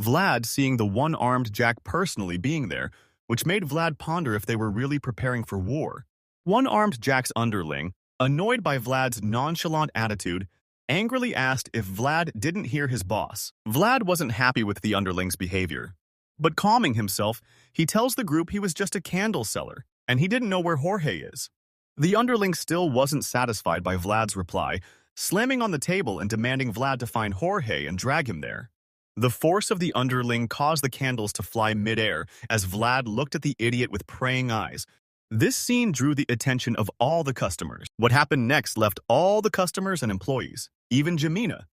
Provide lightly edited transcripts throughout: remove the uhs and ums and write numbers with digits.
Vlad seeing the one-armed Jack personally being there, which made Vlad ponder if they were really preparing for war. One-armed Jack's underling, annoyed by Vlad's nonchalant attitude, angrily asked if Vlad didn't hear his boss. Vlad wasn't happy with the underling's behavior. But calming himself, he tells the group he was just a candle seller, and he didn't know where Jorge is. The underling still wasn't satisfied by Vlad's reply, slamming on the table and demanding Vlad to find Jorge and drag him there. The force of the underling caused the candles to fly midair as Vlad looked at the idiot with praying eyes. This scene drew the attention of all the customers. What happened next left all the customers and employees, even Jamina,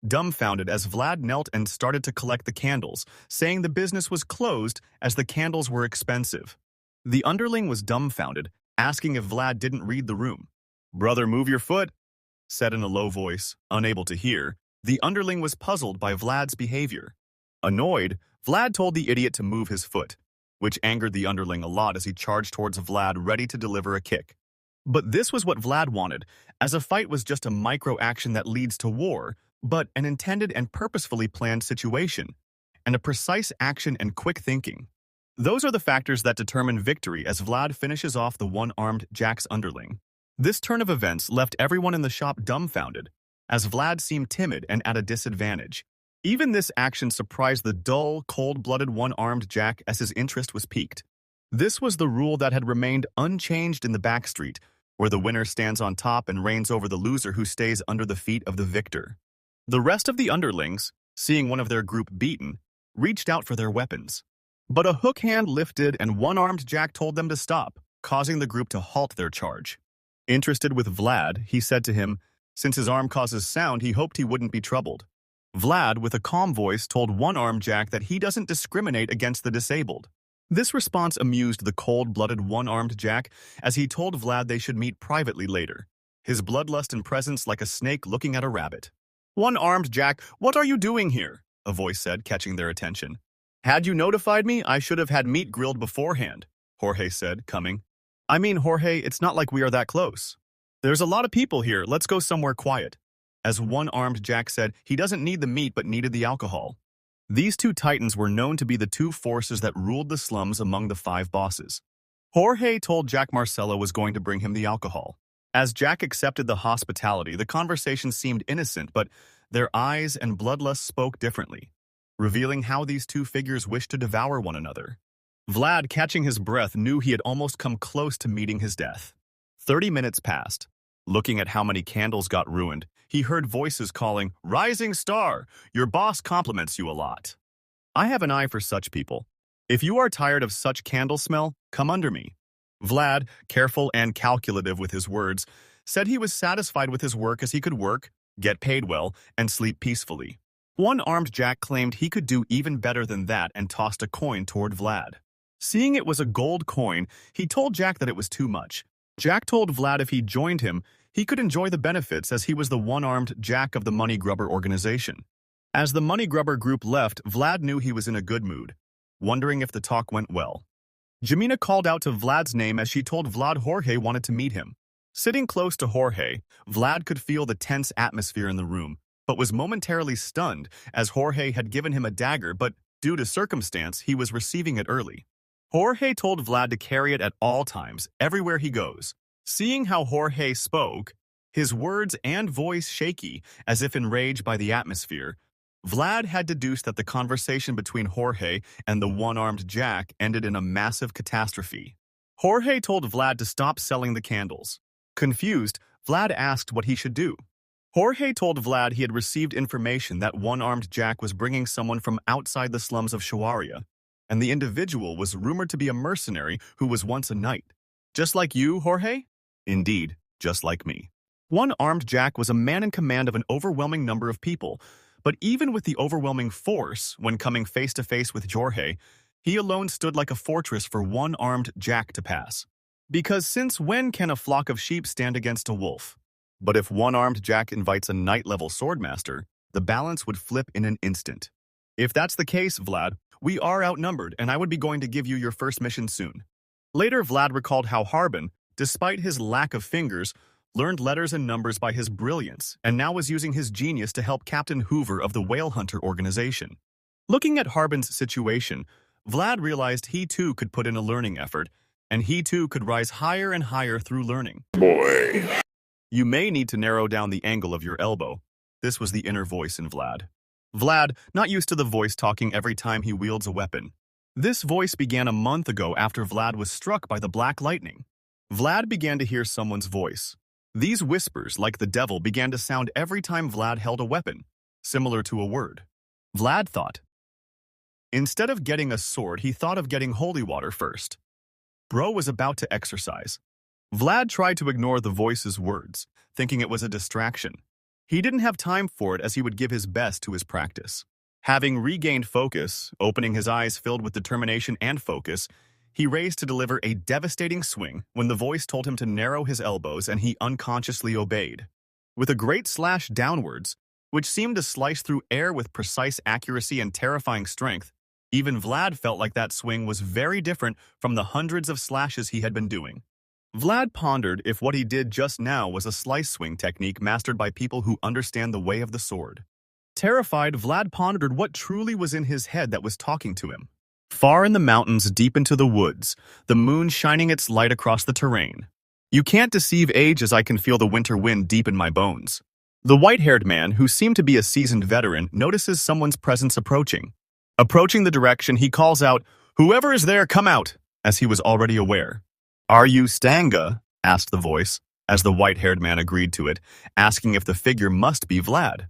dumbfounded as Vlad knelt and started to collect the candles, saying the business was closed as the candles were expensive. The underling was dumbfounded, asking if Vlad didn't read the room. "Brother, move your foot," said in a low voice, unable to hear. The underling was puzzled by Vlad's behavior. Annoyed, Vlad told the idiot to move his foot, which angered the underling a lot as he charged towards Vlad ready to deliver a kick. But this was what Vlad wanted, as a fight was just a micro-action that leads to war, but an intended and purposefully planned situation, and a precise action and quick thinking. Those are the factors that determine victory as Vlad finishes off the one-armed Jack's underling. This turn of events left everyone in the shop dumbfounded, as Vlad seemed timid and at a disadvantage. Even this action surprised the dull, cold-blooded one-armed Jack as his interest was piqued. This was the rule that had remained unchanged in the backstreet, where the winner stands on top and reigns over the loser who stays under the feet of the victor. The rest of the underlings, seeing one of their group beaten, reached out for their weapons. But a hook hand lifted and one-armed Jack told them to stop, causing the group to halt their charge. Interested with Vlad, he said to him, since his arm causes sound, he hoped he wouldn't be troubled. Vlad, with a calm voice, told one-armed Jack that he doesn't discriminate against the disabled. This response amused the cold-blooded one-armed Jack, as he told Vlad they should meet privately later, his bloodlust and presence like a snake looking at a rabbit. "One-armed Jack, what are you doing here?" a voice said, catching their attention. "Had you notified me, I should have had meat grilled beforehand," Jorge said, coming. "I mean, Jorge, it's not like we are that close. There's a lot of people here, let's go somewhere quiet." As one-armed Jack said, he doesn't need the meat but needed the alcohol. These two titans were known to be the two forces that ruled the slums among the 5 bosses. Jorge told Jack Marcelo was going to bring him the alcohol. As Jack accepted the hospitality, the conversation seemed innocent, but their eyes and bloodlust spoke differently, revealing how these two figures wished to devour one another. Vlad, catching his breath, knew he had almost come close to meeting his death. 30 minutes passed. Looking at how many candles got ruined, he heard voices calling, "Rising Star, your boss compliments you a lot." I have an eye for such people. If you are tired of such candle smell, come under me. Vlad, careful and calculative with his words, said he was satisfied with his work as he could work, get paid well, and sleep peacefully. One-armed Jack claimed he could do even better than that and tossed a coin toward Vlad. Seeing it was a gold coin, he told Jack that it was too much. Jack told Vlad if he joined him, he could enjoy the benefits as he was the one-armed Jack of the Money Grubber organization. As the Money Grubber group left, Vlad knew he was in a good mood, wondering if the talk went well. Jamina called out to Vlad's name as she told Vlad Jorge wanted to meet him. Sitting close to Jorge, Vlad could feel the tense atmosphere in the room, but was momentarily stunned as Jorge had given him a dagger, but due to circumstance, he was receiving it early. Jorge told Vlad to carry it at all times, everywhere he goes. Seeing how Jorge spoke, his words and voice shaky, as if enraged by the atmosphere, Vlad had deduced that the conversation between Jorge and the one-armed Jack ended in a massive catastrophe. Jorge told Vlad to stop selling the candles. Confused, Vlad asked what he should do. Jorge told Vlad he had received information that one-armed Jack was bringing someone from outside the slums of Shawaria, and the individual was rumored to be a mercenary who was once a knight. "Just like you, Jorge?" "Indeed, just like me." One-armed Jack was a man in command of an overwhelming number of people, but even with the overwhelming force, when coming face-to-face with Jorge, he alone stood like a fortress for one-armed Jack to pass. Because since when can a flock of sheep stand against a wolf? But if one-armed Jack invites a knight-level Swordmaster, the balance would flip in an instant. "If that's the case, Vlad, we are outnumbered, and I would be going to give you your first mission soon." Later, Vlad recalled how Harbin, despite his lack of fingers, learned letters and numbers by his brilliance, and now was using his genius to help Captain Hoover of the Whale Hunter organization. Looking at Harbin's situation, Vlad realized he too could put in a learning effort, and he too could rise higher and higher through learning. Boy. You may need to narrow down the angle of your elbow. This was the inner voice in Vlad. Vlad, not used to the voice talking every time he wields a weapon. This voice began a month ago after Vlad was struck by the black lightning. Vlad began to hear someone's voice. These whispers, like the devil, began to sound every time Vlad held a weapon, similar to a word. Vlad thought. Instead of getting a sword, he thought of getting holy water first. Bro was about to exercise. Vlad tried to ignore the voice's words, thinking it was a distraction. He didn't have time for it as he would give his best to his practice. Having regained focus, opening his eyes filled with determination and focus, he raised to deliver a devastating swing when the voice told him to narrow his elbows and he unconsciously obeyed. With a great slash downwards, which seemed to slice through air with precise accuracy and terrifying strength, even Vlad felt like that swing was very different from the hundreds of slashes he had been doing. Vlad pondered if what he did just now was a slice swing technique mastered by people who understand the way of the sword. Terrified, Vlad pondered what truly was in his head that was talking to him. Far in the mountains, deep into the woods, the moon shining its light across the terrain. You can't deceive age as I can feel the winter wind deep in my bones. The white-haired man, who seemed to be a seasoned veteran, notices someone's presence approaching. Approaching the direction, he calls out, "Whoever is there, come out," as he was already aware. "Are you Stanga?" asked the voice, as the white-haired man agreed to it, asking if the figure must be Vlad.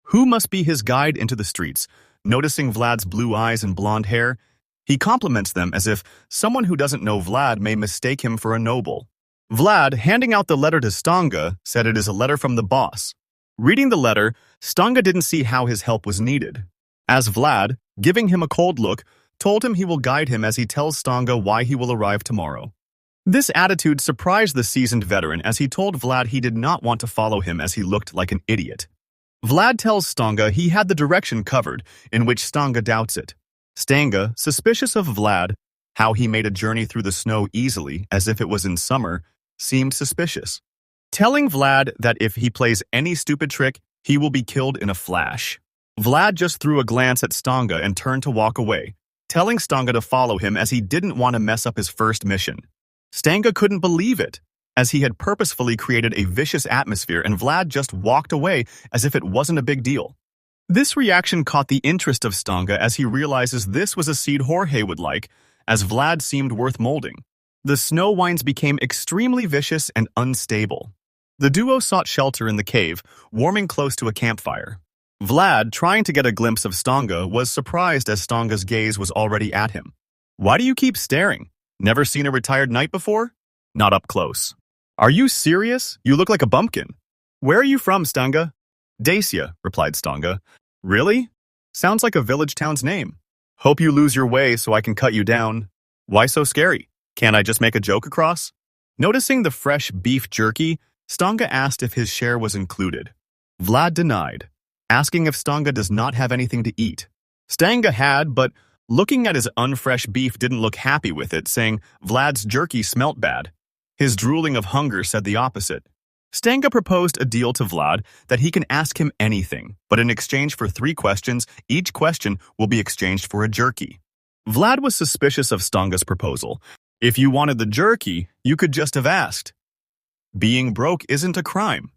Who must be his guide into the streets? Noticing Vlad's blue eyes and blonde hair, he compliments them as if someone who doesn't know Vlad may mistake him for a noble. Vlad, handing out the letter to Stanga, said it is a letter from the boss. Reading the letter, Stanga didn't see how his help was needed. As Vlad, giving him a cold look, told him he will guide him as he tells Stanga why he will arrive tomorrow. This attitude surprised the seasoned veteran as he told Vlad he did not want to follow him as he looked like an idiot. Vlad tells Stanga he had the direction covered, in which Stanga doubts it. Stanga, suspicious of Vlad, how he made a journey through the snow easily as if it was in summer, seemed suspicious. Telling Vlad that if he plays any stupid trick, he will be killed in a flash. Vlad just threw a glance at Stanga and turned to walk away, telling Stanga to follow him as he didn't want to mess up his first mission. Stanga couldn't believe it, as he had purposefully created a vicious atmosphere and Vlad just walked away as if it wasn't a big deal. This reaction caught the interest of Stanga as he realizes this was a seed Jorge would like, as Vlad seemed worth molding. The snow winds became extremely vicious and unstable. The duo sought shelter in the cave, warming close to a campfire. Vlad, trying to get a glimpse of Stanga, was surprised as Stanga's gaze was already at him. "Why do you keep staring? Never seen a retired knight before?" "Not up close." "Are you serious? You look like a bumpkin." "Where are you from, Stanga?" "Dacia," replied Stanga. "Really? Sounds like a village town's name. Hope you lose your way so I can cut you down." "Why so scary? Can't I just make a joke across?" Noticing the fresh beef jerky, Stanga asked if his share was included. Vlad denied, asking if Stanga does not have anything to eat. Stanga had, but looking at his unfresh beef didn't look happy with it, saying Vlad's jerky smelt bad. His drooling of hunger said the opposite. Stanga proposed a deal to Vlad that he can ask him anything, but in exchange for 3 questions, each question will be exchanged for a jerky. Vlad was suspicious of Stanga's proposal. If you wanted the jerky, you could just have asked. Being broke isn't a crime.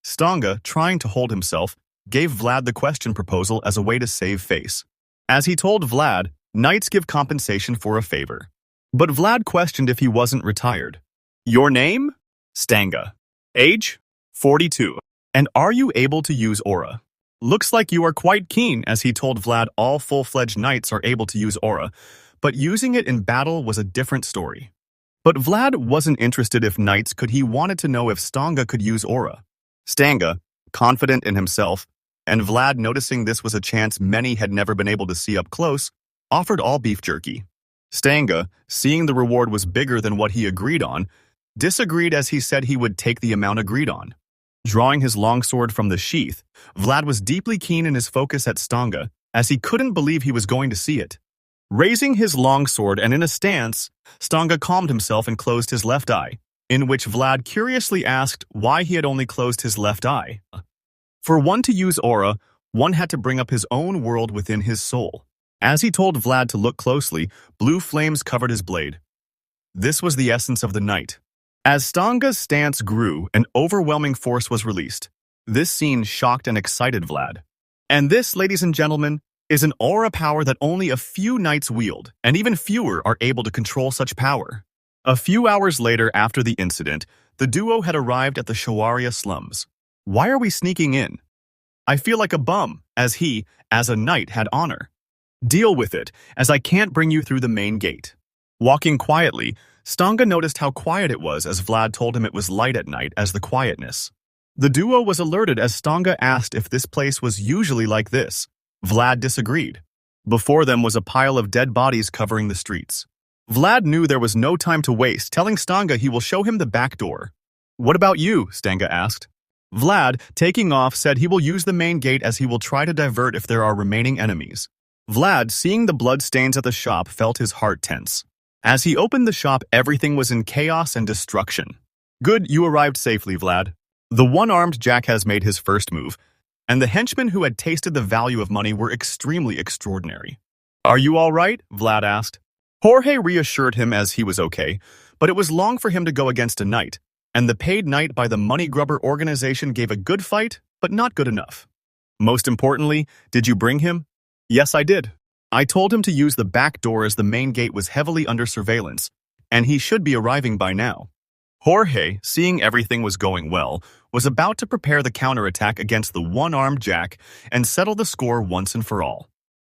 Stanga, trying to hold himself, gave Vlad the question proposal as a way to save face. As he told Vlad, knights give compensation for a favor. But Vlad questioned if he wasn't retired. "Your name?" "Stanga." "Age?" 42. "And are you able to use aura?" "Looks like you are quite keen," as he told Vlad all full-fledged knights are able to use aura, but using it in battle was a different story. But Vlad wasn't interested if knights could, he wanted to know if Stanga could use aura. Stanga, confident in himself, and Vlad noticing this was a chance many had never been able to see up close, offered all beef jerky. Stanga, seeing the reward was bigger than what he agreed on, disagreed as he said he would take the amount agreed on. Drawing his longsword from the sheath, Vlad was deeply keen in his focus at Stanga, as he couldn't believe he was going to see it. Raising his longsword and in a stance, Stanga calmed himself and closed his left eye, in which Vlad curiously asked why he had only closed his left eye. For one to use aura, One had to bring up his own world within his soul. As he told Vlad to look closely, blue flames covered his blade. This was the essence of the night. As Stanga's stance grew, an overwhelming force was released. This scene shocked and excited Vlad. And this, ladies and gentlemen, is an aura power that only a few knights wield, and even fewer are able to control such power. A few hours later after the incident, the duo had arrived at the Shawaria slums. Why are we sneaking in? I feel like a bum, as he, as a knight, had honor. Deal with it, as I can't bring you through the main gate. Walking quietly, Stanga noticed how quiet it was as Vlad told him it was light at night as the quietness. The duo was alerted as Stanga asked if this place was usually like this. Vlad disagreed. Before them was a pile of dead bodies covering the streets. Vlad knew there was no time to waste, telling Stanga he will show him the back door. What about you? Stanga asked. Vlad, taking off, said he will use the main gate as he will try to divert if there are remaining enemies. Vlad, seeing the bloodstains at the shop, felt his heart tense. As he opened the shop, everything was in chaos and destruction. Good, you arrived safely, Vlad. The one-armed Jack has made his first move, and the henchmen who had tasted the value of money were extremely extraordinary. Are you all right? Vlad asked. Jorge reassured him as he was okay, but it was long for him to go against a knight, and the paid knight by the money grubber organization gave a good fight, but not good enough. Most importantly, did you bring him? Yes, I did. I told him to use the back door as the main gate was heavily under surveillance, and he should be arriving by now. Jorge, seeing everything was going well, was about to prepare the counterattack against the one-armed Jack and settle the score once and for all.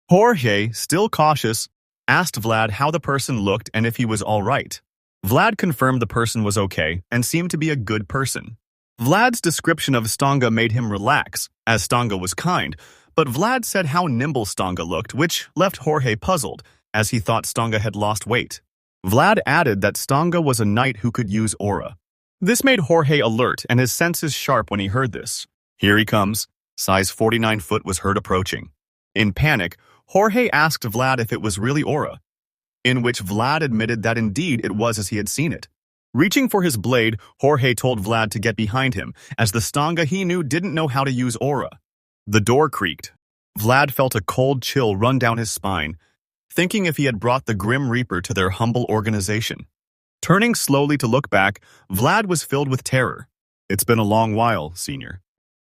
Jorge, still cautious, asked Vlad how the person looked and if he was all right. Vlad confirmed the person was okay and seemed to be a good person. Vlad's description of Stanga made him relax, as Stanga was kind, but Vlad said how nimble Stanga looked, which left Jorge puzzled, as he thought Stanga had lost weight. Vlad added that Stanga was a knight who could use aura. This made Jorge alert and his senses sharp when he heard this. Here he comes. Size 49 foot was heard approaching. In panic, Jorge asked Vlad if it was really aura, in which Vlad admitted that indeed it was as he had seen it. Reaching for his blade, Jorge told Vlad to get behind him, as the Stanga he knew didn't know how to use aura. The door creaked. Vlad felt a cold chill run down his spine, thinking if he had brought the Grim Reaper to their humble organization. Turning slowly to look back, Vlad was filled with terror. It's been a long while, Senior.